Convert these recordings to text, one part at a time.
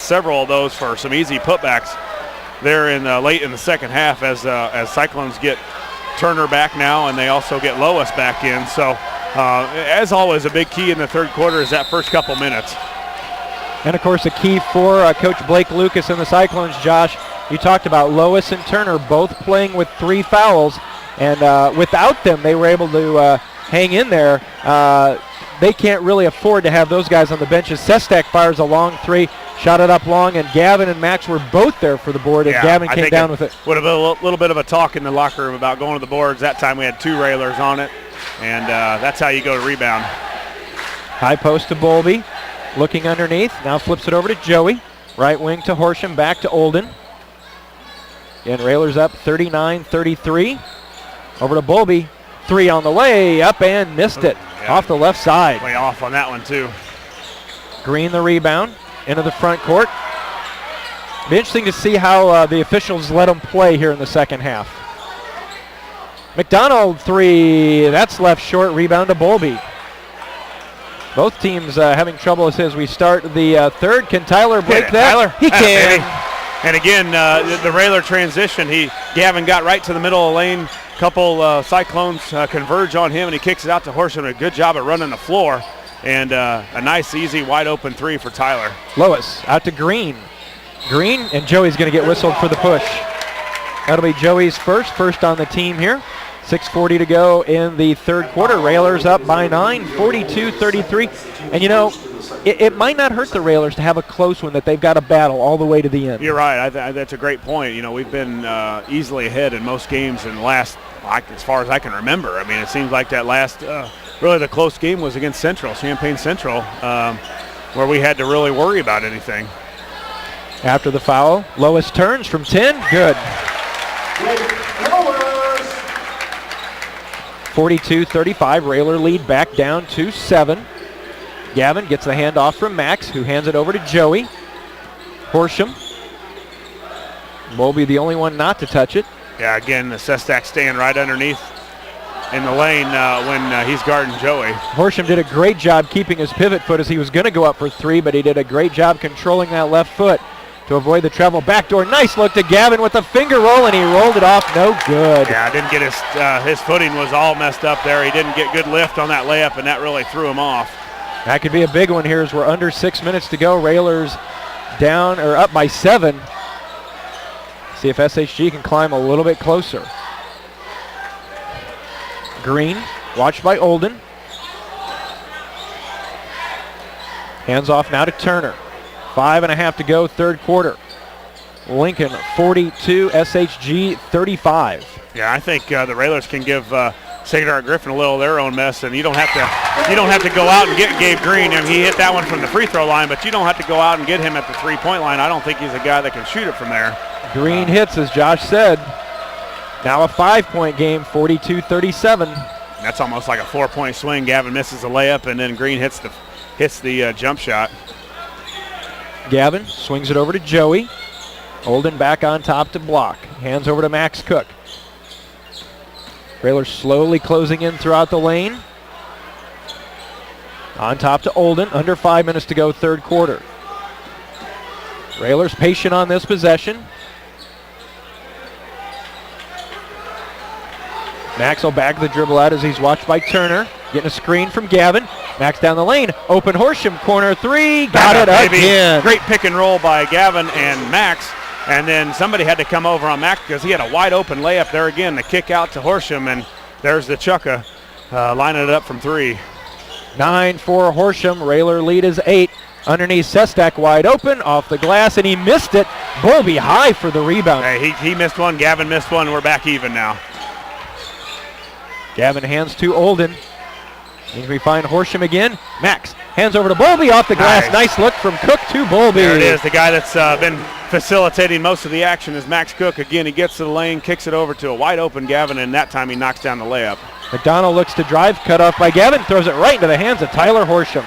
several of those for some easy putbacks there in late in the second half as Cyclones get Turner back now, and they also get Lois back in. So as always, a big key in the third quarter is that first couple minutes. And of course, a key for Coach Blake Lucas and the Cyclones, Josh. You talked about Lois and Turner both playing with 3 fouls, and without them, they were able to hang in there. They can't really afford to have those guys on the benches. Sestak fires a long 3, shot it up long, and Gavin and Max were both there for the board, and Gavin came down with it. Would have been a little bit of a talk in the locker room about going to the boards. That time we had 2 railers on it, and that's how you go to rebound. High post to Bowlby, looking underneath, now flips it over to Joey. Right wing to Horsham, back to Olden. Again, Railers up 39-33. Over to Bowlby, 3 on the way, up and missed it. Off the left side. Way off on that one too. Green the rebound into the front court. Be interesting to see how the officials let them play here in the second half. McDonald 3, that's left short, rebound to Bowlby. Both teams having trouble as we start the third. Can Tyler break that? Tyler? He can. And again, the Railer transition, Gavin got right to the middle of the lane. Couple Cyclones converge on him, and he kicks it out to Horsham. A good job at running the floor, and a nice, easy, wide-open 3 for Tyler. Lois out to Green. Green, and Joey's going to get whistled for the push. That'll be Joey's first on the team here. 6:40 to go in the third quarter. Railers up by 9, 42-33. And, you know, it might not hurt the Railers to have a close one that they've got to battle all the way to the end. You're right. That's a great point. You know, we've been easily ahead in most games in the last, as far as I can remember. I mean, it seems like that last, really the close game was against Champaign Central, where we had to really worry about anything. After the foul, Lois turns from 10. Good. 42-35. Railer lead back down to 7. Gavin gets the handoff from Max, who hands it over to Joey. Horsham. Bowlby the only one not to touch it. Yeah, again, the Sestak staying right underneath in the lane when he's guarding Joey. Horsham did a great job keeping his pivot foot as he was going to go up for 3, but he did a great job controlling that left foot to avoid the travel backdoor. Nice look to Gavin with a finger roll, and he rolled it off. No good. Yeah, didn't get his footing was all messed up there. He didn't get good lift on that layup, and that really threw him off. That could be a big one here as we're under 6 minutes to go. Railers down or up by 7. See if SHG can climb a little bit closer. Green, watched by Olden. Hands off now to Turner. 5.5 to go, third quarter. Lincoln 42, SHG 35. Yeah, I think the Railers can give Sacred Heart-Griffin a little of their own mess, and you don't have to go out and get Gabe Green. I mean, he hit that one from the free throw line, but you don't have to go out and get him at the 3-point line. I don't think he's a guy that can shoot it from there. Green hits, as Josh said. Now a 5-point game, 42-37. That's almost like a 4-point swing. Gavin misses a layup, and then Green hits the jump shot. Gavin swings it over to Joey. Olden back on top to block. Hands over to Max Cook. Railers slowly closing in throughout the lane. On top to Olden. Under 5 minutes to go, third quarter. Railers patient on this possession. Max will bag the dribble out as he's watched by Turner. Getting a screen from Gavin. Max down the lane. Open Horsham. Corner 3. Got it again. Great pick and roll by Gavin and Max. And then somebody had to come over on Max because he had a wide open layup there again. The kick out to Horsham, and there's the Chukka lining it up from 3. 9 for Horsham. Railer lead is 8. Underneath Sestak wide open off the glass, and he missed it. Bowlby high for the rebound. Hey, he missed one. Gavin missed one. We're back even now. Gavin hands to Olden. And we find Horsham again. Max hands over to Bowlby off the glass. Nice look from Cook to Bowlby. There it is. The guy that's been facilitating most of the action is Max Cook. Again, he gets to the lane, kicks it over to a wide open Gavin, and that time he knocks down the layup. McDonald looks to drive, cut off by Gavin, throws it right into the hands of Tyler Horsham.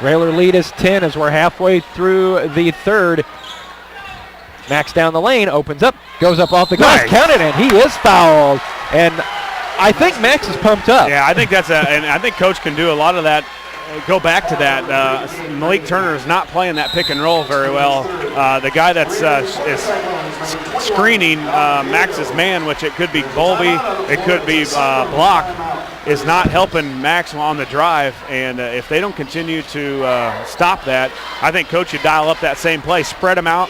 Railer lead is 10 as we're halfway through the third. Max down the lane, opens up, goes up off the glass, counted, and he is fouled. And I think Max is pumped up. Yeah, I think and I think Coach can do a lot of that go back to that. Malik Turner is not playing that pick and roll very well. The guy that's is screening Max's man, which it could be Bowlby, it could be Block, is not helping Max on the drive. And if they don't continue to stop that, I think Coach should dial up that same play, spread them out,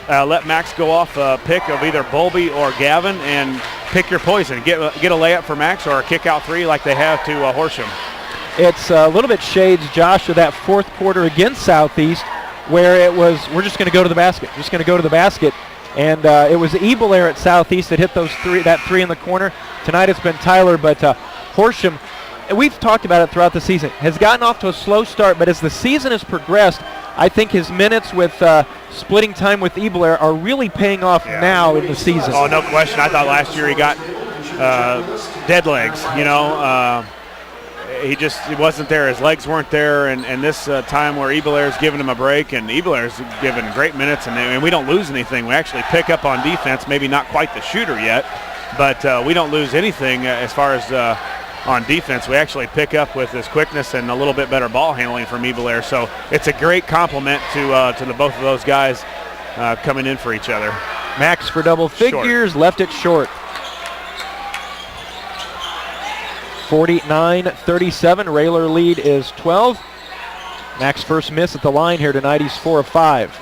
let Max go off a pick of either Bowlby or Gavin, and pick your poison. Get a layup for Max or a kick out three like they have to Horsham. It's a little bit shades, Josh, of that fourth quarter against Southeast, where it was, we're just going to go to the basket, And it was Ebelair at Southeast that hit that three in the corner. Tonight it's been Tyler, but Horsham, we've talked about it throughout the season, has gotten off to a slow start, but as the season has progressed, I think his minutes with splitting time with Ebelair are really paying off now in the season. Oh, no question. I thought last year he got dead legs, He wasn't there. His legs weren't there, and this time where Ebelair's giving him a break, and Ebelair's given great minutes, and we don't lose anything. We actually pick up on defense, maybe not quite the shooter yet, but we don't lose anything as far as on defense. We actually pick up with his quickness and a little bit better ball handling from Ebelair. So it's a great compliment to the both of those guys coming in for each other. Max for double figures, short. Left it short. 49-37, Railer lead is 12. Max first miss at the line here tonight, he's 4 of 5.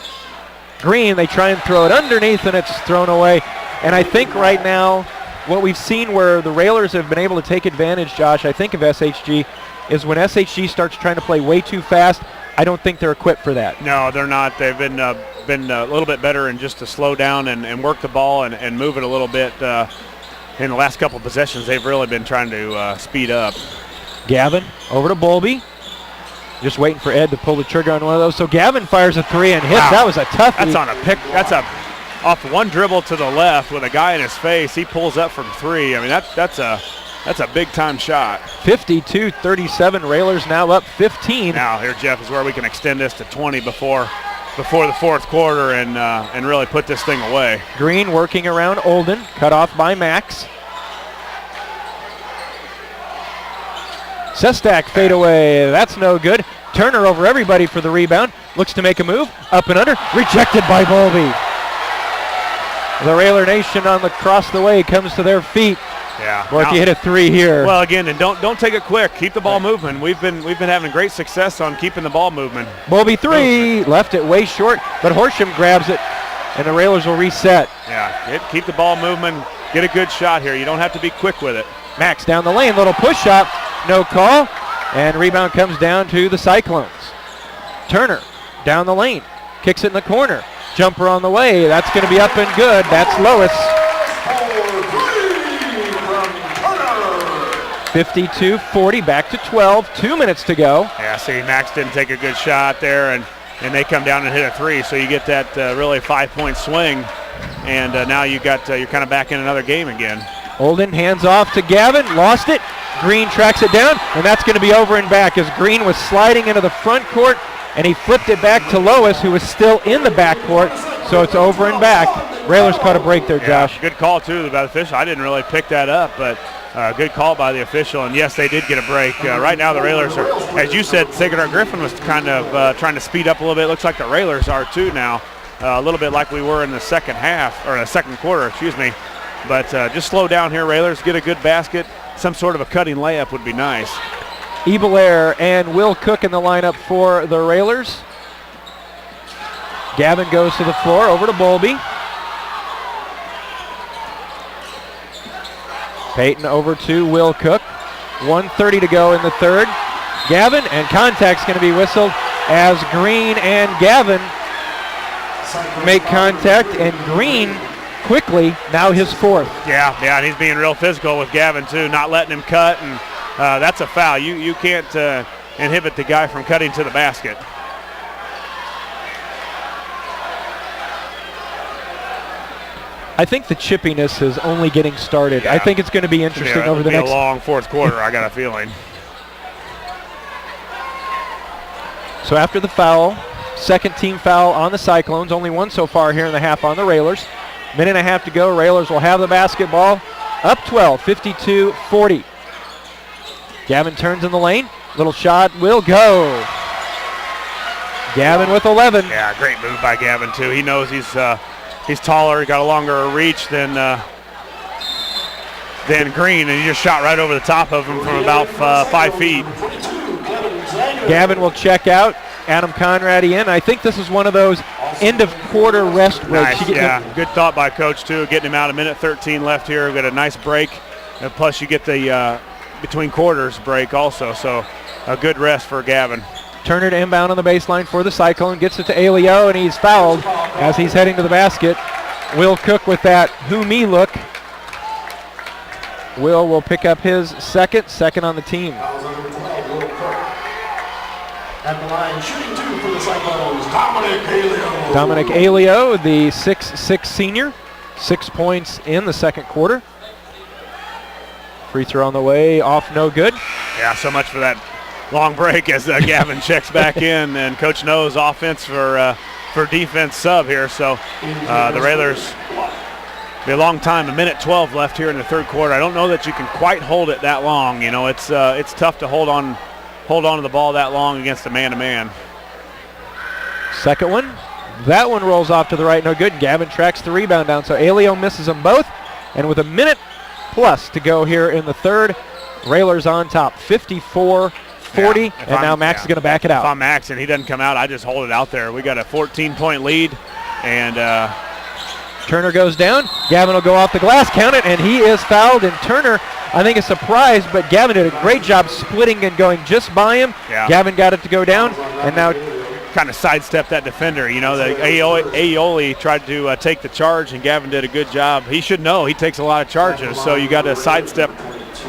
Green, they try and throw it underneath and it's thrown away. And I think right now, what we've seen where the Railers have been able to take advantage, Josh, I think of SHG, is when SHG starts trying to play way too fast, I don't think they're equipped for that. No, they're not. They've been a little bit better in just to slow down and work the ball and move it a little bit. In the last couple of possessions, they've really been trying to speed up. Gavin over to Bowlby. Just waiting for Ed to pull the trigger on one of those. So Gavin fires a three and hits. Wow. That was a toughie. That's on a pick. That's off one dribble to the left with a guy in his face. He pulls up from three. I mean, that's a big-time shot. 52-37. Railers now up 15. Now here, Jeff, is where we can extend this to 20 before the fourth quarter and really put this thing away. Green working around Olden, cut off by Max. Sestak fade away, that's no good. Turner over everybody for the rebound, looks to make a move, up and under, rejected by Bowlby. The Railer Nation on the cross the way comes to their feet. Yeah. Or if you hit a three here. Well, again, and don't take it quick. Keep the ball moving. We've been having great success on keeping the ball moving. Bowlby three, left it way short, but Horsham grabs it, and the Railers will reset. Yeah, keep the ball moving. Get a good shot here. You don't have to be quick with it. Max down the lane, little push shot, no call, and rebound comes down to the Cyclones. Turner down the lane, kicks it in the corner. Jumper on the way, that's going to be up and good. That's Lois. 52-40, back to 12, 2 minutes to go. Yeah, see, Max didn't take a good shot there, and they come down and hit a three, so you get that really 5-point swing, and now you're kind of back in another game again. Olden hands off to Gavin, lost it. Green tracks it down, and that's going to be over and back as Green was sliding into the front court, and he flipped it back to Lois, who was still in the back court, so it's over and back. Railers caught a break there, Josh. Good call, too, by the official. I didn't really pick that up, but good call by the official, and yes, they did get a break. Right now the Railers are, as you said, Heart-Griffin was kind of trying to speed up a little bit. It looks like the Railers are, too, now, a little bit like we were in the second quarter, excuse me. But just slow down here, Railers. Get a good basket. Some sort of a cutting layup would be nice. Ebelair and Will Cook in the lineup for the Railers. Gavin goes to the floor, over to Bowlby. Peyton over to Will Cook. 1:30 to go in the third. Gavin, and contact's going to be whistled as Green and Gavin make contact, and Green quickly, now his fourth. Yeah, and he's being real physical with Gavin too, not letting him cut, and that's a foul. You can't inhibit the guy from cutting to the basket. I think the chippiness is only getting started. Yeah. I think it's going to be interesting over the next. A long fourth quarter, I got a feeling. So after the foul, second team foul on the Cyclones, only one so far here in the half on the Railers. Minute and a half to go. Railers will have the basketball. Up 12, 52-40. Gavin turns in the lane, Little shot will go. Gavin with 11. Yeah, great move by Gavin too. He knows he's taller, got a longer reach than Green, and he just shot right over the top of him from about 5 feet. Gavin will check out. Adam Conrad in. I think this is one of those end of quarter rest breaks. Nice, yeah, good thought by Coach too, getting him out. A minute 13 left here. We've got a nice break, and plus you get the between quarters break also, so a good rest for Gavin. Turner to inbound on the baseline for the Cyclone, gets it to Alio, and he's fouled as he's heading to the basket. Will Cook with that who me look. Will pick up his second on the team. At the line, shooting 2 for the Cyclones, Dominic Alio. Dominic Alio, the 6'6" senior, 6 points in the second quarter. Free throw on the way, off no good. Yeah, so much for that long break as Gavin checks back in, and Coach knows offense for defense sub here. So the Railers, be a long time, a minute 12 left here in the third quarter. I don't know that you can quite hold it that long. You know, it's tough to hold on to the ball that long against a man-to-man. Second one, that one rolls off to the right, no good. Gavin tracks the rebound down, so Alio misses them both, and with a minute plus to go here in the third, Railers on top, 54-40, and now Max is going to back it out. If I'm Max and he doesn't come out, I just hold it out there. We got a 14-point lead, and Turner goes down. Gavin will go off the glass, count it, and he is fouled. And Turner, I think, is surprised, but Gavin did a great job splitting and going just by him. Yeah. Gavin got it to go down, and now kind of sidestepped that defender. You know, the Aioli tried to take the charge, and Gavin did a good job. He should know he takes a lot of charges, so you got to sidestep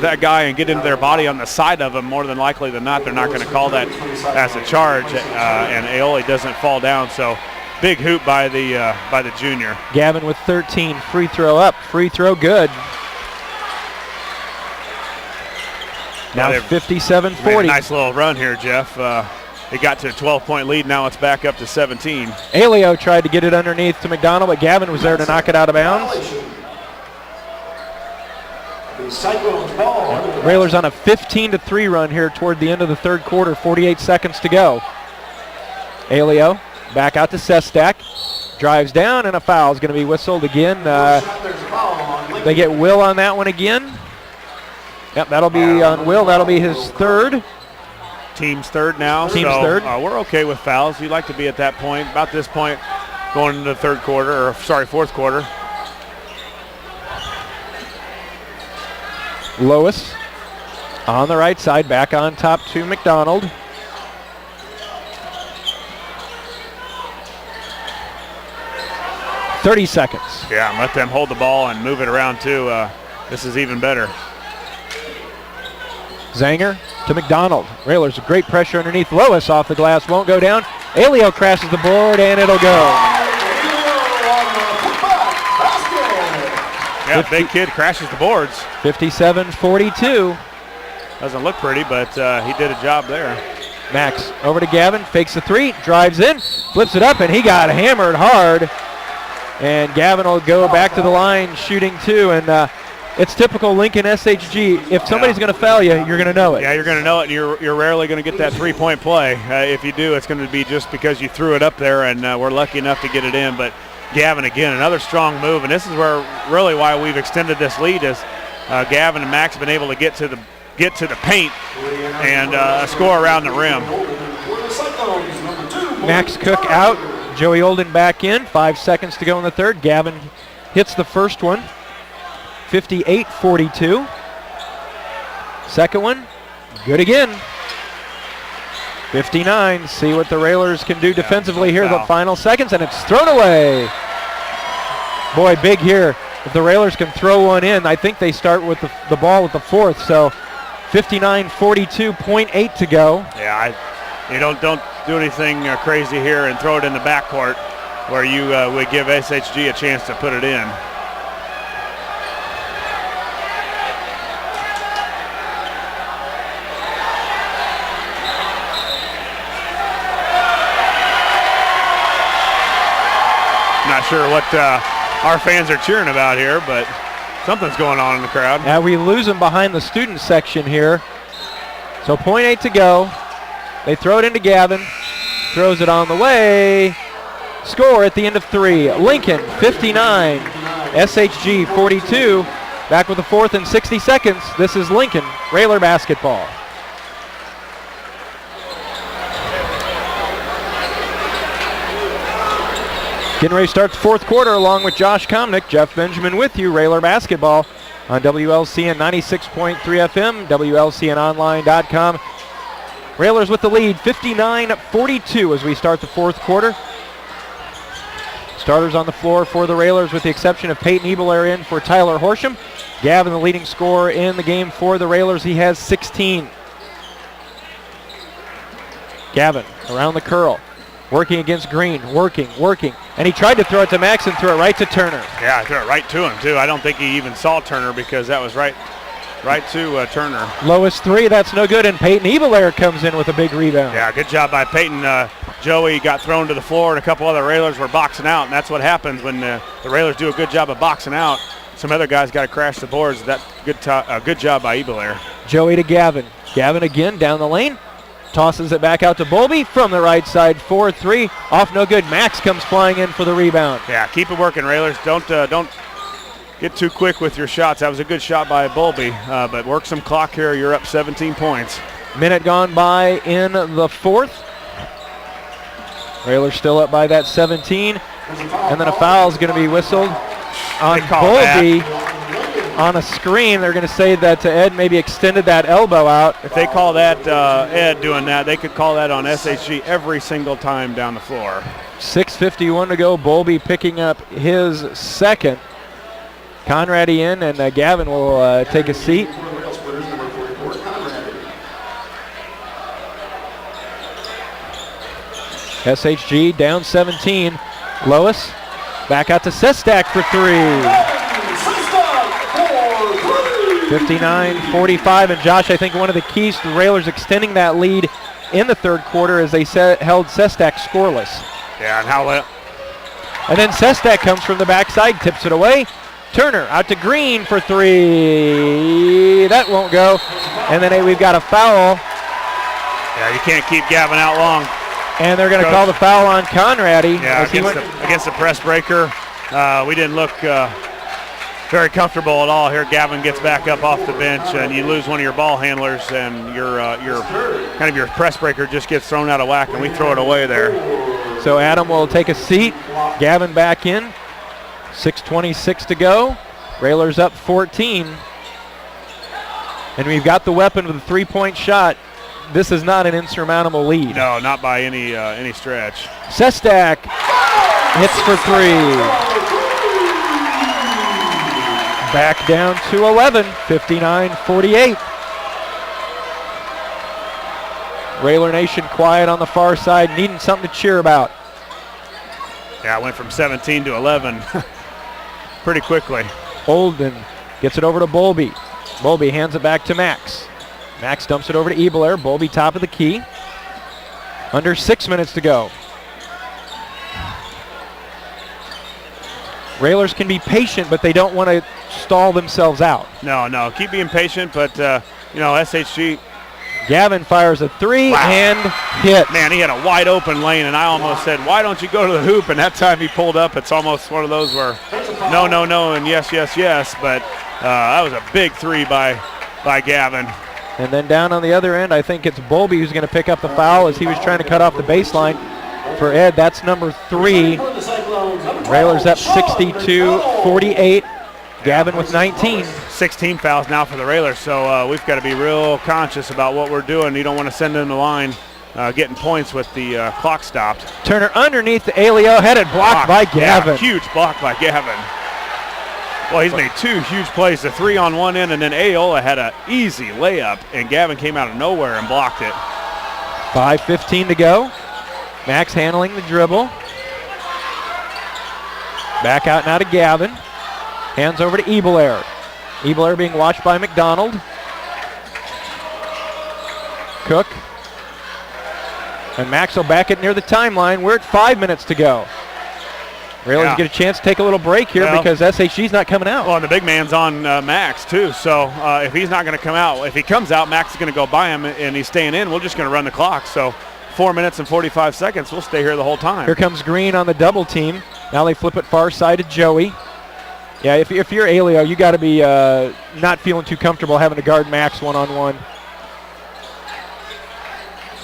that guy and get into their body on the side of him. More than likely than not, they're not going to call that as a charge, and Aioli doesn't fall down. So big hoop by the junior. Gavin with 13, free throw up, free throw good. Now 57-40. Nice little run here, Jeff. It got to a 12-point lead. Now it's back up to 17. Alio tried to get it underneath to McDonald, but Gavin was there to knock it out of bounds. Railers on a 15-3 run here toward the end of the third quarter, 48 seconds to go. Alio back out to Sestak, drives down, and a foul is going to be whistled again. They get Will on that one again. Yep, that'll be on Will. That'll be his third. Team's third now. Team's third. We're okay with fouls. You'd like to be at that point, about this point, going into the fourth quarter. Lois on the right side, back on top to McDonald. .30 seconds. Yeah, and let them hold the ball and move it around too. This is even better. Zanger to McDonald. Railers, great pressure underneath. Lois off the glass, won't go down. Alio crashes the board, and it'll go. Yeah, big kid crashes the boards. 57-42. Doesn't look pretty, but he did a job there. Max over to Gavin, fakes the three, drives in, flips it up, and he got hammered hard. And Gavin will go back to the line shooting two, and it's typical Lincoln SHG. If somebody's going to foul you, you're going to know it. Yeah, you're going to know it, and you're rarely going to get that three-point play. If you do, it's going to be just because you threw it up there, and we're lucky enough to get it in. But Gavin, again, another strong move, and this is where really why we've extended this lead is Gavin and Max have been able to get to the paint and score around the rim. Max Cook out, Joey Olden back in. 5 seconds to go in the third. Gavin hits the first one. 58-42. Second one, good again. 59. See what the Railers can do defensively here. The final seconds, and it's thrown away. Boy, big here. If the Railers can throw one in, I think they start with the ball with the fourth. So 59-42, .8 to go. Yeah, you don't do anything crazy here and throw it in the backcourt where you would give SHG a chance to put it in. Not sure what our fans are cheering about here, but something's going on in the crowd. Now we lose them behind the student section here. So 0.8 to go. They throw it into Gavin. Throws it on the way. Score at the end of 3. Lincoln 59, SHG 42. Back with the 4th and 60 seconds. This is Lincoln Railer basketball. Getting ready to start the 4th quarter along with Josh Komnick. Jeff Benjamin with you. Railer basketball on WLCN 96.3 FM, WLCNonline.com. Railers with the lead, 59-42 as we start the 4th quarter. Starters on the floor for the Railers with the exception of Peyton Ebelair in for Tyler Horsham. Gavin, the leading scorer in the game for the Railers. He has 16. Gavin around the curl. Working against Green, working. And he tried to throw it to Max and threw it right to Turner. Yeah, threw it right to him, too. I don't think he even saw Turner because that was right to Turner. Lowest 3, that's no good, and Peyton Ebelair comes in with a big rebound. Yeah, good job by Peyton. Joey got thrown to the floor, and a couple other Railers were boxing out, and that's what happens when the Railers do a good job of boxing out. Some other guys got to crash the boards. That good job by Ebelair. Joey to Gavin. Gavin again down the lane. Tosses it back out to Bolby from the right side. 4-3. Off no good. Max comes flying in for the rebound. Yeah, keep it working, Railers. Don't get too quick with your shots. That was a good shot by Bolby, but work some clock here. You're up 17 points. Minute gone by in the 4th. Railers still up by that 17. And then a foul is going to be whistled on Bolby. On a screen, they're going to say that Ed maybe extended that elbow out. If they call that Ed doing that, they could call that on SHG every single time down the floor. 6:51 to go. Bolby picking up his 2nd. Conrady in, and Gavin will take a seat. SHG down 17. Lois back out to Sestak for 3. 59-45, and Josh, I think one of the keys to the Railers extending that lead in the 3rd quarter is they held Sestak scoreless. Yeah, and how well. And then Sestak comes from the backside, tips it away. Turner out to Green for 3. That won't go. And then we've got a foul. Yeah, you can't keep Gavin out long. And they're going to call the foul on Conrady. Yeah, against the press breaker. We didn't look very comfortable at all here. Gavin gets back up off the bench, and you lose one of your ball handlers, and your press breaker just gets thrown out of whack, and we throw it away there. So Adam will take a seat. Gavin back in. 6:26 to go. Railers up 14. And we've got the weapon with a 3-point shot. This is not an insurmountable lead. No, not by any stretch. Sestak hits for 3. Back down to 11, 59-48. Railer Nation quiet on the far side, needing something to cheer about. Yeah, it went from 17 to 11 pretty quickly. Olden gets it over to Bolby. Bolby hands it back to Max. Max dumps it over to Ebelair. Bolby top of the key. Under 6 minutes to go. Railers can be patient, but they don't want to stall themselves out. No, keep being patient, but, SHG. Gavin fires a 3 and hits. Man, he had a wide open lane, and I almost said, why don't you go to the hoop? And that time he pulled up. It's almost one of those where no, and yes, but that was a big 3 by Gavin. And then down on the other end, I think it's Bolby who's going to pick up the foul as he was trying to cut off the baseline. For Ed, that's number 3. Railers up 62-48. Gavin with 19. 16 fouls now for the Railers, so we've got to be real conscious about what we're doing. You don't want to send them to the line getting points with the clock stopped. Turner underneath the Aleo, headed blocked by Gavin. Yeah, huge block by Gavin. Well, he's made 2 huge plays, the 3 on one end, and then Aola had an easy layup, and Gavin came out of nowhere and blocked it. 5:15 to go. Max handling the dribble. Back out now to Gavin. Hands over to Ebelair. Ebelair being watched by McDonald. Cook. And Max will back it near the timeline. We're at 5 minutes to go. Railers get a chance to take a little break here because SHG's not coming out. Well, and the big man's on Max, too. So if he's not going to come out, if he comes out, Max is going to go by him, and he's staying in. We're just going to run the clock. So 4 minutes and 45 seconds. We'll stay here the whole time. Here comes Green on the double team. Now they flip it far side to Joey. Yeah, if you're Aleo, you got to be not feeling too comfortable having to guard Max one-on-one.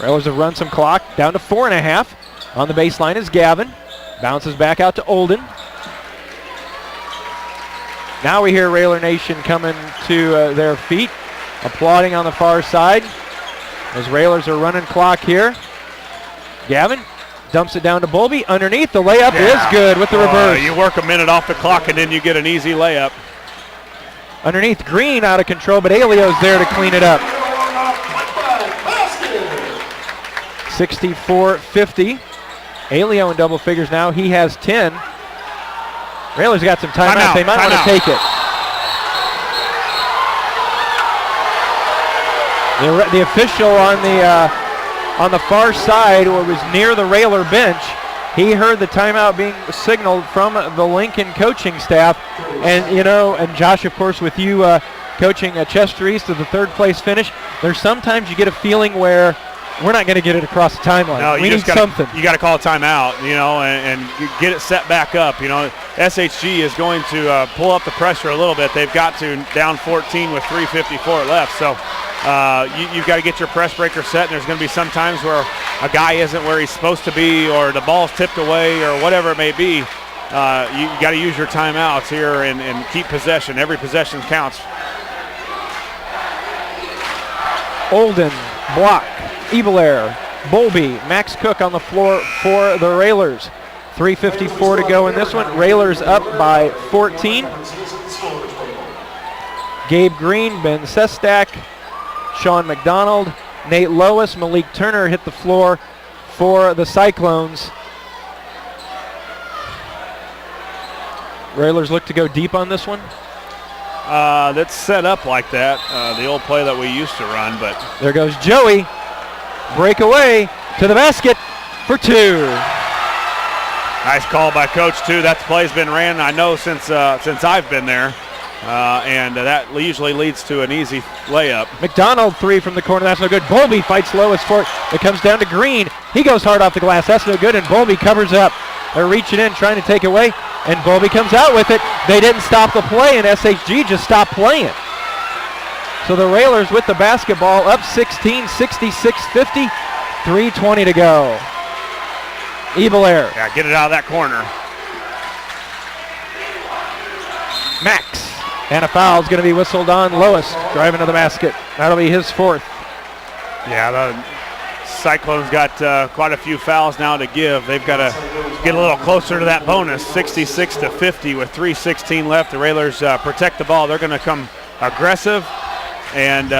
Railers have run some clock down to 4.5. On the baseline is Gavin. Bounces back out to Olden. Now we hear Railer Nation coming to their feet, applauding on the far side as Railers are running clock here. Gavin dumps it down to Bolby. Underneath, the layup is good with the reverse. You work a minute off the clock and then you get an easy layup. Underneath, Green out of control, but Aleo's there to clean it up. 64-50. Aleo in double figures now. He has 10. Railers got some timeouts. They might want to take it. The official on the far side, or was near the Railer bench, he heard the timeout being signaled from the Lincoln coaching staff. And, and Josh, of course, with you coaching Chester East to the third place finish, there's sometimes you get a feeling where we're not going to get it across the timeline. No, we need something. You got to call a timeout, and get it set back up. SHG is going to pull up the pressure a little bit. They've got to down 14 with 3:54 left. So you've got to get your press breaker set, and there's going to be some times where a guy isn't where he's supposed to be, or the ball's tipped away, or whatever it may be. You got to use your timeouts here and keep possession. Every possession counts. Olden, block. Ebelair, Bolby, Max Cook on the floor for the Railers. 3:54 to go in this one. Railers up by 14. Gabe Green, Ben Sestak, Sean McDonald, Nate Lois, Malik Turner hit the floor for the Cyclones. Railers look to go deep on this one. That's set up like that, the old play that we used to run. But there goes Joey. Breakaway to the basket for 2. Nice call by Coach, too. That play's been ran, I know, since I've been there. And that usually leads to an easy layup. McDonald 3 from the corner. That's no good. Bolby fights Lois for it. It comes down to Green. He goes hard off the glass. That's no good, and Bolby covers up. They're reaching in, trying to take away, and Bolby comes out with it. They didn't stop the play, and SHG just stopped playing. So the Railers with the basketball up 16, 66-50, 3:20 to go. Ebelair. Yeah, get it out of that corner. Max. And a foul is going to be whistled on Lois, driving to the basket. That'll be his 4th. Yeah, the Cyclones got quite a few fouls now to give. They've got to get a little closer to that bonus, 66-50 with 3:16 left. The Railers protect the ball. They're going to come aggressive and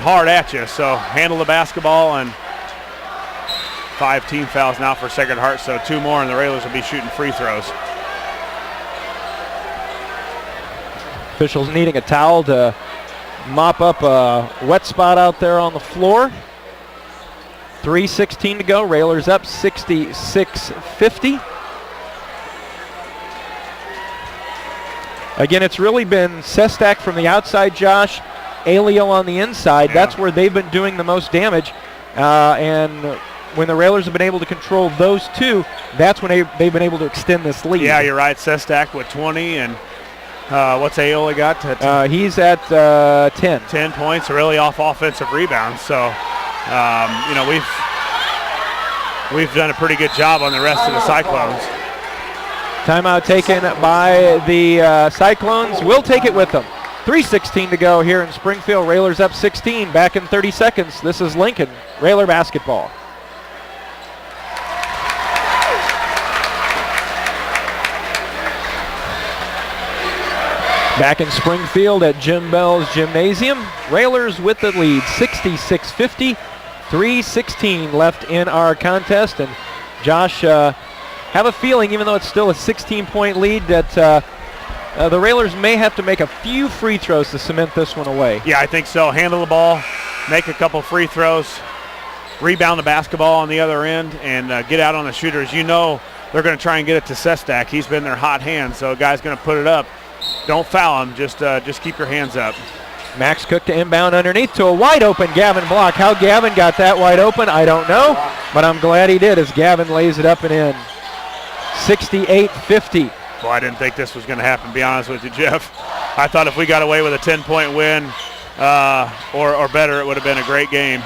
hard at you. So handle the basketball, and 5 team fouls now for Sacred Heart. So 2 more, and the Railers will be shooting free throws. Officials needing a towel to mop up a wet spot out there on the floor. 3:16 to go. Railers up 66-50. Again, it's really been Sestak from the outside, Josh, Aleo on the inside. Yeah. That's where they've been doing the most damage. And when the Railers have been able to control those two, that's when they've been able to extend this lead. Yeah, you're right. Sestak with 20, and what's Aola got? He's at 10. 10 points, really off offensive rebounds. So, we've done a pretty good job on the rest of the Cyclones. Timeout taken by the Cyclones. We'll take it with them. 3:16 to go here in Springfield. Railers up 16. Back in 30 seconds. This is Lincoln Railer basketball. Back in Springfield at Jim Bell's Gymnasium. Railers with the lead, 66-50. 3:16 left in our contest. And Josh, have a feeling, even though it's still a 16-point lead, that the Railers may have to make a few free throws to cement this one away. Yeah, I think so. Handle the ball, make a couple free throws, rebound the basketball on the other end, and get out on the shooters. they're going to try and get it to Sestak. He's been their hot hand, so a guy's going to put it up. Don't foul him. Just keep your hands up. Max Cook to inbound underneath to a wide open Gavin block. How Gavin got that wide open, I don't know, but I'm glad he did as Gavin lays it up and in. 68-50. Well, I didn't think this was going to happen, to be honest with you, Jeff. I thought if we got away with a 10-point win or better, it would have been a great game.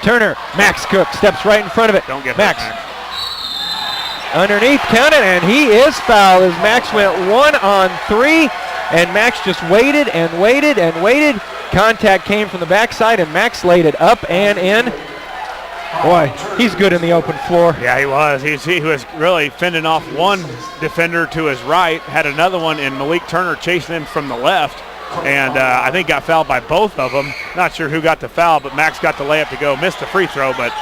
Turner, Max Cook steps right in front of it. Don't get Max. hurt, Max. Underneath, count it, and he is fouled as Max went 1 on 3, and Max just waited and waited and waited. Contact came from the backside, and Max laid it up and in. Boy, he's good in the open floor. Yeah, he was. He was really fending off one defender to his right, had another one in Malik Turner chasing him from the left, and I think got fouled by both of them. Not sure who got the foul, but Max got the layup to go. Missed the free throw, but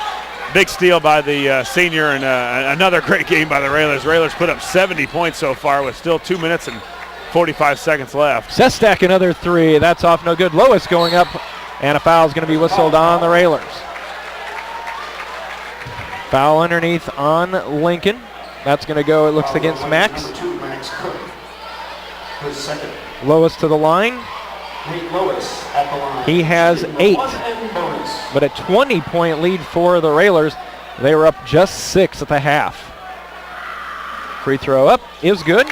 big steal by the senior, and another great game by the Railers. Railers put up 70 points so far with still 2 minutes and 45 seconds left. Sestak another 3. That's off no good. Lois going up, and a foul is going to be whistled on the Railers. Foul underneath on Lincoln. That's going to go, it looks, against Max. Number 2, Max Cook. His second. Lois to the line. Nate Lois at the line. He has 8. 1 and bonus. But a 20-point lead for the Railers. They were up just 6 at the half. Free throw up is good.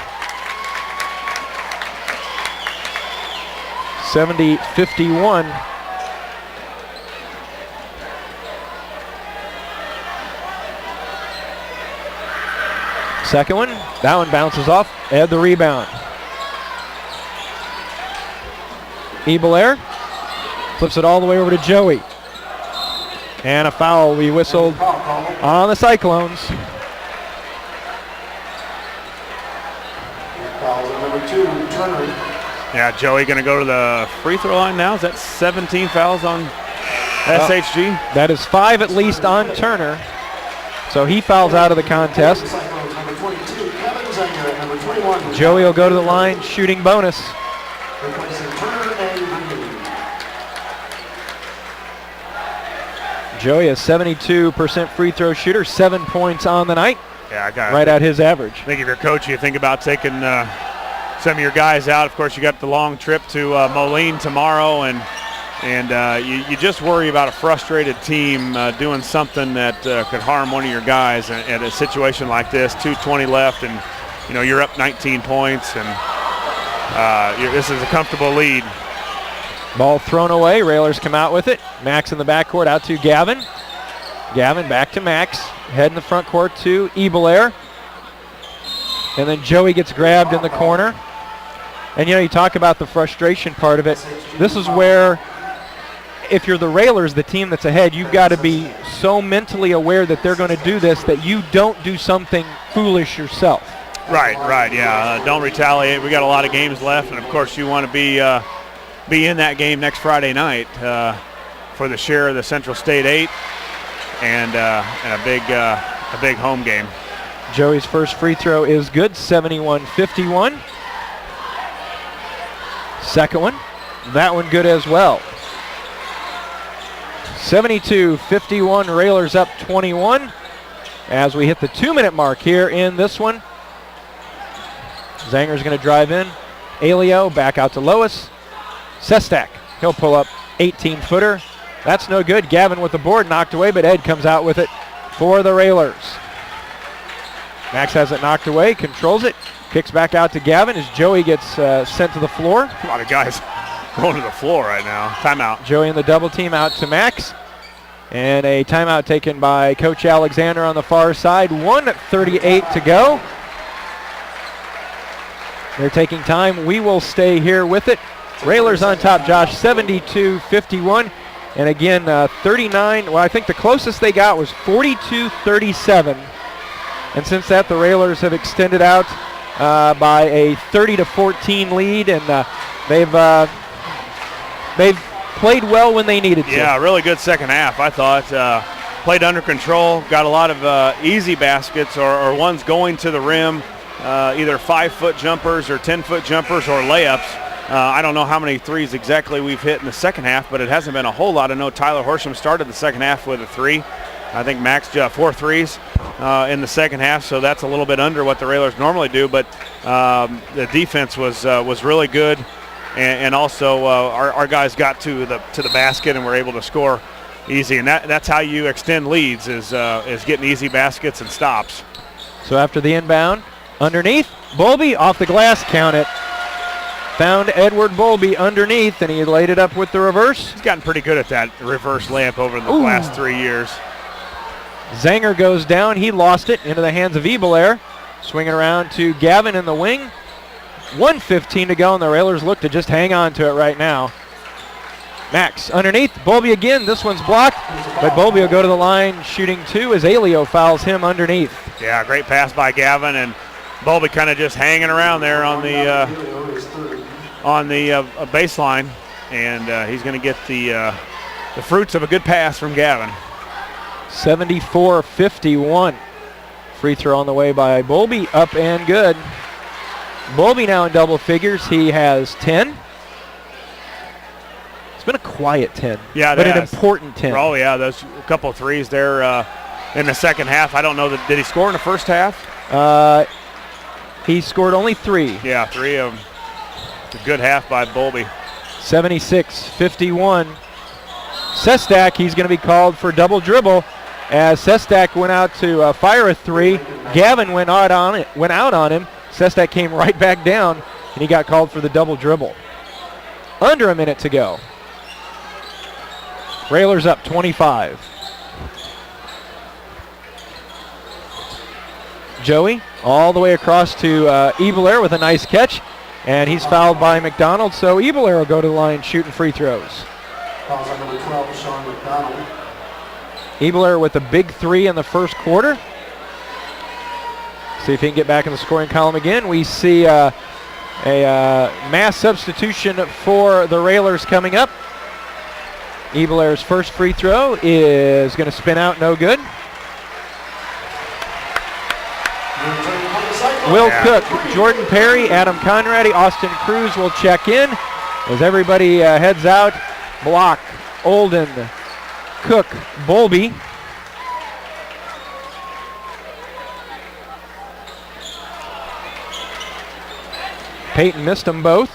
70-51. Second one, that one bounces off. Ed the rebound. Ebelair flips it all the way over to Joey. And a foul will be whistled on the Cyclones. Foul number 2, Turner. Yeah, Joey going to go to the free throw line now. Is that 17 fouls on SHG? That is 5 at least on Turner. So he fouls out of the contest. Cyclones number 22, Kevin Zenger at number 21. Joey will go to the line, shooting bonus. Replacing Turner and Green. Joey, a 72% free throw shooter, 7 points on the night, Yeah, I got it. right at his average. I think if you're coach, you think about taking some of your guys out. Of course, you got the long trip to Moline tomorrow, and you just worry about a frustrated team doing something that could harm one of your guys at a situation like this. 2:20 left, and you're up 19 points, and this is a comfortable lead. Ball thrown away. Railers come out with it. Max in the backcourt, out to Gavin. Gavin back to Max. Head in the front court to Ebelair. And then Joey gets grabbed in the corner. And you talk about the frustration part of it. This is where, if you're the Railers, the team that's ahead, you've got to be so mentally aware that they're going to do this that you don't do something foolish yourself. Right, yeah. Don't retaliate. We got a lot of games left, and of course you want to be in that game next Friday night for the share of the Central State 8 and a big home game. Joey's first free throw is good, 71-51. Second one, that one good as well. 72-51, Railers up 21 as we hit the 2-minute mark here in this one. Zanger's going to drive in. Alio back out to Lois. Sestak, he'll pull up 18-footer. That's no good. Gavin with the board, knocked away, but Ed comes out with it for the Railers. Max has it knocked away, controls it, kicks back out to Gavin as Joey gets sent to the floor. A lot of guys going to the floor right now. Timeout. Joey in the double team out to Max. And a timeout taken by Coach Alexander on the far side. 1:38 to go. They're taking time. We will stay here with it. Railers on top, Josh, 72-51. And again, 39, well, I think the closest they got was 42-37. And since that, the Railers have extended out by a 30-14 lead, and they've played well when they needed to. Yeah, really good second half, I thought. Played under control, got a lot of easy baskets or ones going to the rim, either 5-foot jumpers or 10-foot jumpers or layups. I don't know how many threes exactly we've hit in the second half, but it hasn't been a whole lot. I know Tyler Horsham started the second half with a 3. I think Max 4 threes in the second half, so that's a little bit under what the Railers normally do. But the defense was really good, and also our guys got to the basket and were able to score easy. And that's how you extend leads is getting easy baskets and stops. So after the inbound, underneath, Bowlby off the glass, count it. Found Edward Bowlby underneath, and he laid it up with the reverse. He's gotten pretty good at that reverse layup over the last 3 years. Zanger goes down. He lost it into the hands of Ebelair. Swinging around to Gavin in the wing. 1:15 to go, and the Railers look to just hang on to it right now. Max underneath. Bowlby again. This one's blocked, but Bowlby will go to the line shooting 2 as Alio fouls him underneath. Yeah, great pass by Gavin, and Bowlby kind of just hanging around there on the baseline, and he's going to get the fruits of a good pass from Gavin. 74-51. Free throw on the way by Bowlby, up and good. Bowlby now in double figures. He has 10. It's been a quiet 10, but an important 10. Oh, yeah, those couple of threes there in the second half. I don't know, did he score in the first half? He scored only 3. Yeah, 3 of them. It's a good half by Bowlby. 76-51. Sestak, he's going to be called for double dribble as Sestak went out to fire a 3. Gavin went out on him. Sestak came right back down, and he got called for the double dribble. Under a minute to go. Railers up 25. Joey all the way across to Ebelair with a nice catch, and he's fouled by McDonald, so Ebelair will go to the line shooting free throws. Ebelair with a big 3 in the first quarter. See if he can get back in the scoring column again. We see a mass substitution for the Railers coming up. Ebelair's first free throw is going to spin out, no good. Will Cook, Jordan Perry, Adam Conradi, Austin Cruz will check in as everybody heads out. Block, Olden, Cook, Bowlby. Peyton missed them both.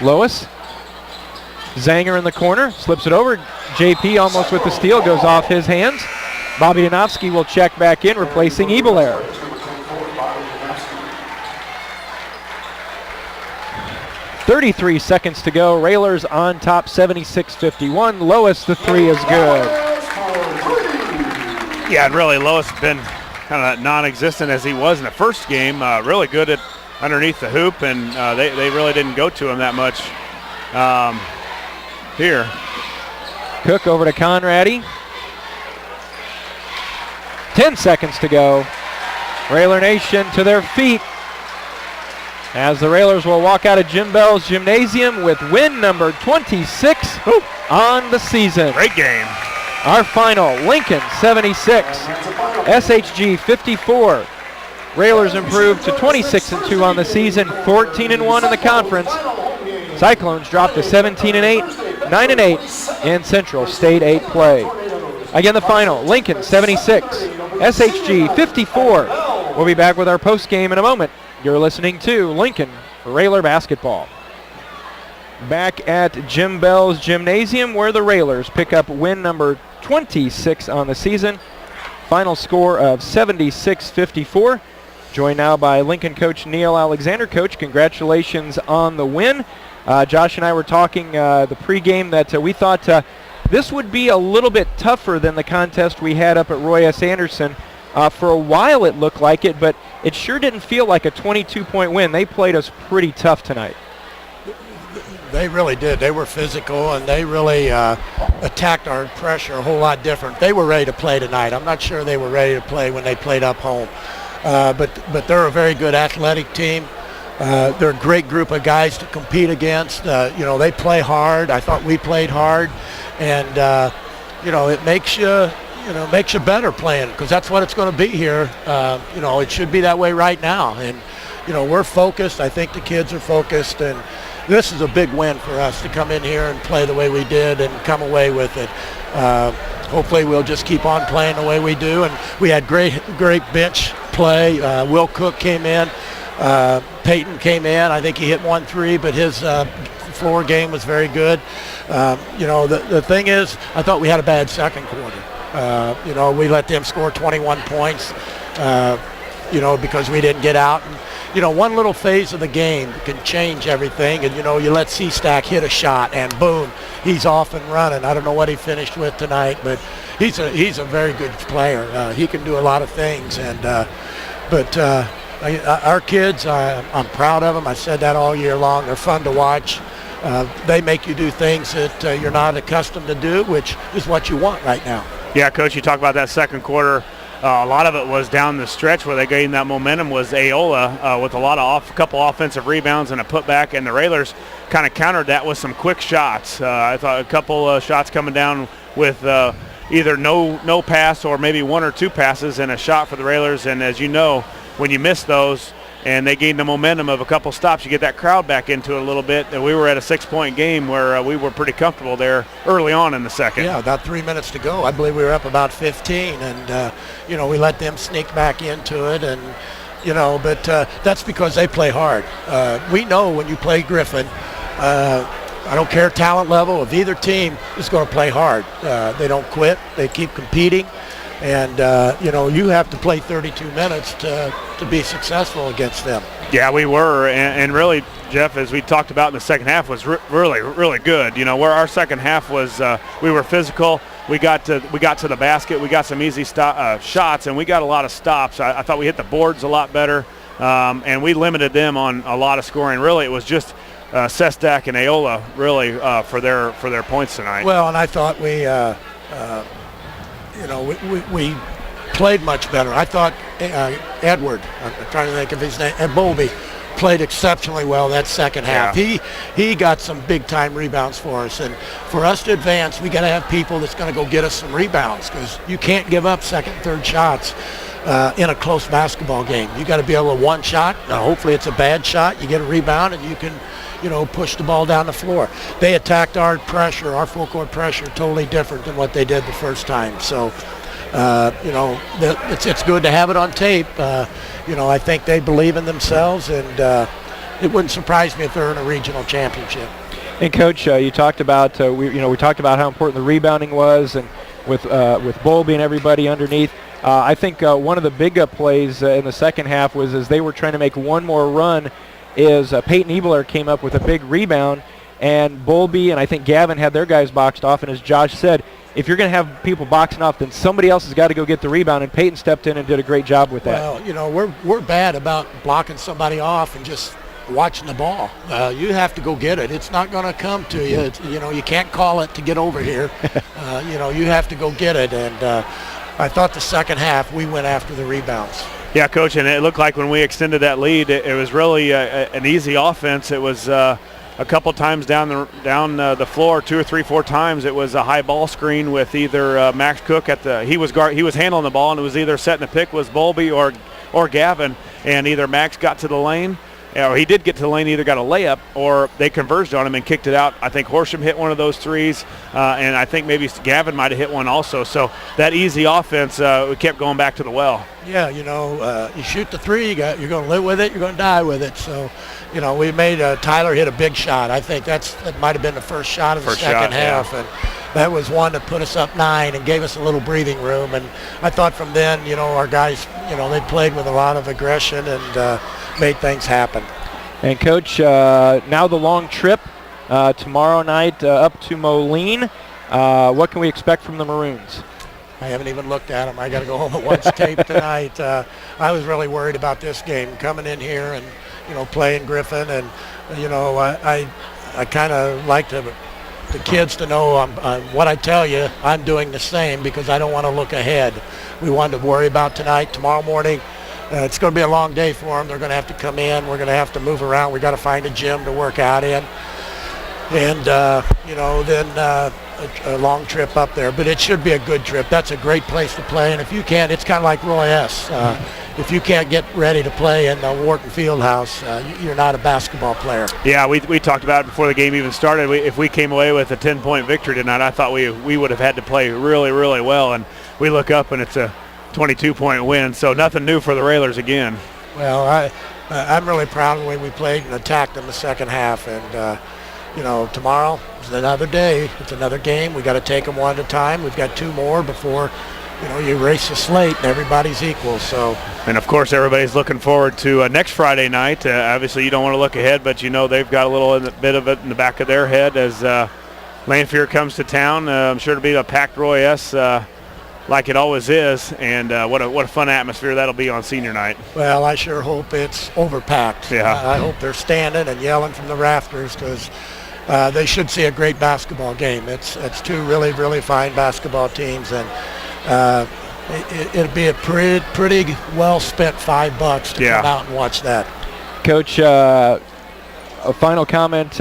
Lois. Zanger in the corner, slips it over. JP almost with the steal, goes off his hands. Bobby Donofsky will check back in, replacing Ebelair. 33 seconds to go. Railers on top, 76-51. Lois, the 3 is good. Yeah, and really, Lois has been kind of non-existent as he was in the first game. Really good at underneath the hoop, and they really didn't go to him that much here. Cook over to Conradi. 10 seconds to go. Railer Nation to their feet as the Railers will walk out of Jim Bell's Gymnasium with win number 26 on the season. Great game. Our final, Lincoln 76, SHG 54. Railers improved to 26-2 on the season, 14-1 in the conference. Cyclones dropped to 17-8, 9-8 in Central State 8 play. Again, the final, Lincoln 76, SHG 54. We'll be back with our post game in a moment. You're listening to Lincoln Railer Basketball. Back at Jim Bell's Gymnasium where the Railers pick up win number 26 on the season. Final score of 76-54. Joined now by Lincoln coach Neil Alexander. Coach, congratulations on the win. Josh and I were talking the pregame that we thought this would be a little bit tougher than the contest we had up at Roy S. Anderson. For a while it looked like it, but it sure didn't feel like a 22-point win. They played us pretty tough tonight. They really did. They were physical, and they really attacked our pressure a whole lot different. They were ready to play tonight. I'm not sure they were ready to play when they played up home. But they're a very good athletic team. They're a great group of guys to compete against. They play hard. I thought we played hard. And, it makes you better playing because that's what it's going to be here. It should be that way right now. And, we're focused. I think the kids are focused, and this is a big win for us to come in here and play the way we did and come away with it. Hopefully we'll just keep on playing the way we do, and we had great bench play. Will Cook came in. Peyton came in. I think he hit 1-3, but his floor game was very good. The thing is, I thought we had a bad second quarter. We let them score 21 points, because we didn't get out. And, one little phase of the game can change everything. And, you let C-Stack hit a shot, and boom, he's off and running. I don't know what he finished with tonight, but he's a very good player. He can do a lot of things. And our kids, I'm proud of them. I said that all year long. They're fun to watch. They make you do things that you're not accustomed to do, which is what you want right now. Yeah, Coach, you talk about that second quarter. A lot of it was down the stretch where they gained that momentum was Aola with a couple offensive rebounds and a putback, and the Railers kind of countered that with some quick shots. I thought a couple shots coming down with either no pass or maybe one or two passes and a shot for the Railers, and as you know, when you miss those and they gain the momentum of a couple stops, you get that crowd back into it a little bit. And we were at a 6-point game where we were pretty comfortable there early on in the second. Yeah, about 3 minutes to go. I believe we were up about 15, and we let them sneak back into it, and but that's because they play hard. We know when you play Griffin, I don't care talent level of either team is going to play hard. They don't quit. They keep competing. And, you have to play 32 minutes to be successful against them. Yeah, we were. And really, Jeff, as we talked about in the second half, was really, really good. Where our second half was we were physical. We got to the basket. We got some easy shots, and we got a lot of stops. I thought we hit the boards a lot better, and we limited them on a lot of scoring. Really, it was just Sestak and Aola really for their points tonight. Well, and I thought we played much better. I thought Edward, I'm trying to think of his name, and Bowlby played exceptionally well that second half. Yeah. He got some big-time rebounds for us, and for us to advance, we got to have people that's going to go get us some rebounds, because you can't give up second, third shots in a close basketball game. You got to be able to one shot. Hopefully it's a bad shot. You get a rebound, and you can push the ball down the floor. They attacked our full court pressure, totally different than what they did the first time. So, it's good to have it on tape. I think they believe in themselves, and it wouldn't surprise me if they're in a regional championship. And Coach, you talked about we talked about how important the rebounding was, and with Bowlby and everybody underneath. I think one of the big plays in the second half was as they were trying to make one more run. Is Peyton Ebler came up with a big rebound, and Bowlby and I think Gavin had their guys boxed off, and as Josh said, if you're going to have people boxing off, then somebody else has got to go get the rebound, and Peyton stepped in and did a great job with that. Well, we're bad about blocking somebody off and just watching the ball. You have to go get it. It's not going to come to you. You can't call it to get over here. You have to go get it, and I thought the second half we went after the rebounds. Yeah, Coach, and it looked like when we extended that lead, it was really an easy offense. It was a couple times down the floor, 2 or 3, 4 times. It was a high ball screen with either Max Cook he was handling the ball, and it was either setting a pick was Bowlby or Gavin, and either Max got to the lane, or he did get to the lane, either got a layup or they converged on him and kicked it out. I think Horsham hit one of those threes, and I think maybe Gavin might have hit one also. So that easy offense, we kept going back to the well. Yeah, you shoot the three, you're going to live with it, you're going to die with it. So, we made Tyler hit a big shot. I think that might have been the first shot of the second half. Yeah. And that was one that put us up 9 and gave us a little breathing room. And I thought from then, our guys, they played with a lot of aggression and made things happen. And Coach, now the long trip tomorrow night up to Moline. What can we expect from the Maroons? I haven't even looked at them. I got to go home and watch tape tonight. I was really worried about this game, coming in here and, playing Griffin. And, I kind of like the kids to know what I tell you, I'm doing the same, because I don't want to look ahead. We wanted to worry about tonight, tomorrow morning. It's going to be a long day for them. They're going to have to come in. We're going to have to move around. We got to find a gym to work out in. And, then a long trip up there, but it should be a good trip. That's a great place to play, and if you can't, it's kind of like Roy S. If you can't get ready to play in the Wharton Fieldhouse, you're not a basketball player. Yeah, we talked about it before the game even started. If we came away with a 10-point victory tonight, I thought we would have had to play really, really well, and we look up and it's a 22-point win, so nothing new for the Railers again. Well, I'm really proud of the way we played and attacked in the second half, and tomorrow is another day. It's another game. We got to take them one at a time. We've got 2 more before you erase the slate and everybody's equal. So, and of course everybody's looking forward to next Friday night. Obviously you don't want to look ahead, but they've got a little bit of it in the back of their head as Lanphier comes to town. I'm sure to be a packed Roy S. Like it always is, and what a fun atmosphere that'll be on senior night. Well, I sure hope it's overpacked. Yeah. I hope they're standing and yelling from the rafters, because they should see a great basketball game. It's 2 really, really fine basketball teams, and it'd be a pretty well spent $5 to come out and watch that. Coach, a final comment.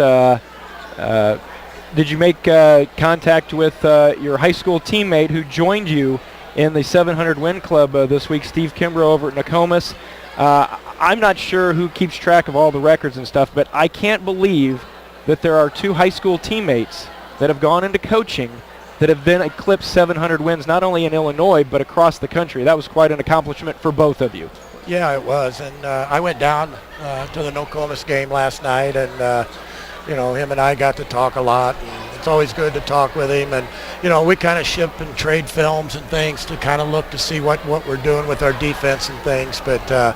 Did you make contact with your high school teammate who joined you in the 700 win club this week, Steve Kimbrough over at Nokomis? I'm not sure who keeps track of all the records and stuff, but I can't believe that there are 2 high school teammates that have gone into coaching that have then eclipsed 700 wins, not only in Illinois, but across the country. That was quite an accomplishment for both of you. Yeah, it was. And I went down to the Nokomis game last night, and him and I got to talk a lot, and it's always good to talk with him. And, we kind of ship and trade films and things to kind of look to see what we're doing with our defense and things. But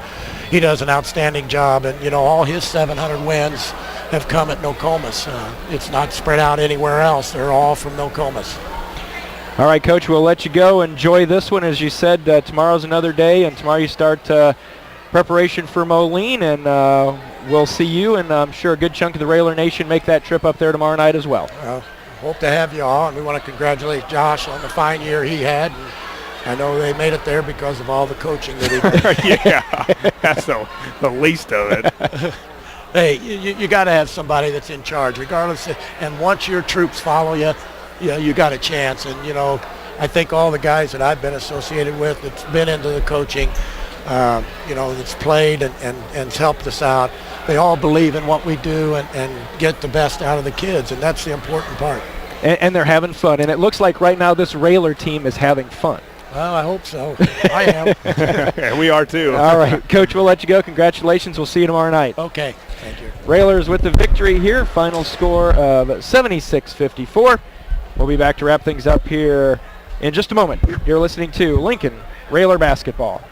he does an outstanding job, and, all his 700 wins have come at Nokomis. It's not spread out anywhere else. They're all from Nokomis. All right, Coach, we'll let you go. Enjoy this one. As you said, tomorrow's another day, and tomorrow you start preparation for Moline, and we'll see you, and I'm sure a good chunk of the Railer Nation make that trip up there tomorrow night as well. Well, hope to have you all, and we want to congratulate Josh on the fine year he had. And I know they made it there because of all the coaching that he did. Yeah, that's the least of it. Hey, you got to have somebody that's in charge, regardless. And once your troops follow you, you got a chance. And, I think all the guys that I've been associated with that's been into the coaching, that's played and has helped us out, they all believe in what we do and get the best out of the kids, and that's the important part. And they're having fun, and it looks like right now this Railer team is having fun. Well, I hope so. I am. Yeah, we are too. All right, Coach, we'll let you go. Congratulations. We'll see you tomorrow night. Okay, thank you. Railers with the victory here. Final score of 76-54. We'll be back to wrap things up here in just a moment. You're listening to Lincoln Railer Basketball.